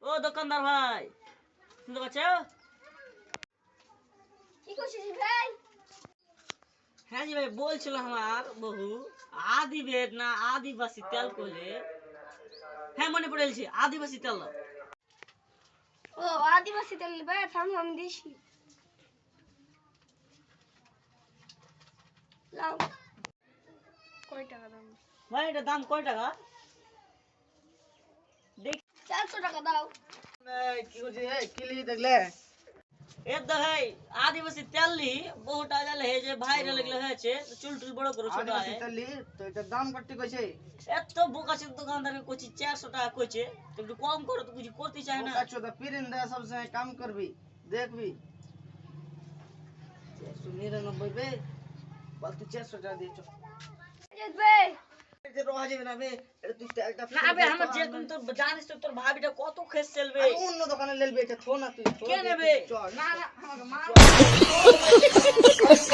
ও দোকানদার ভাই শুনতে পাচ্ছ? কি করছিস ভাই? হ্যাঁ জি ভাই, বলছিল আমার বহু আদিবেদ না আদিবাসী তেল করলে। হ্যাঁ মনে পড়েছে, আদিবাসী তেল দাও। ও আদিবাসী তেল ভাই, থামো আমি দিছি। লাও। কয় টাকা দাম? ভাই এটা দাম কয় টাকা? দেখ 400 টাকা দাও। কি করছিস? কি লিখি দেখলে? এর দা ভাই আদিবাসী তেল লি বহুটা গেলে হে যে ভাইরাল এগুলো হয়েছে, চুল টুল বড় করে ছোট আদিবাসী হয়। তেলি তো এটার দাম কত কইছে? এত বোকাচোদ দোকানদারকে কইছি 400 টাকা কইছে, একটু কম করো তো, কিছু করতে চায় না। কাচ্চো দা পিরিন দা সব সময় কাম করবি দেখবি 499 বে বল তুই 400 টাকা দিয়েছ জিত ভাই যে রোহা যাবে না বে এটা তুই একটা না বে আমার যে কোন তোর জানিস তো তোর ভাবিটা কত খেস চলবে। অন্য দোকানে লেলবে এটা থো না তুই কে নেবে? চল না না আমাকে মার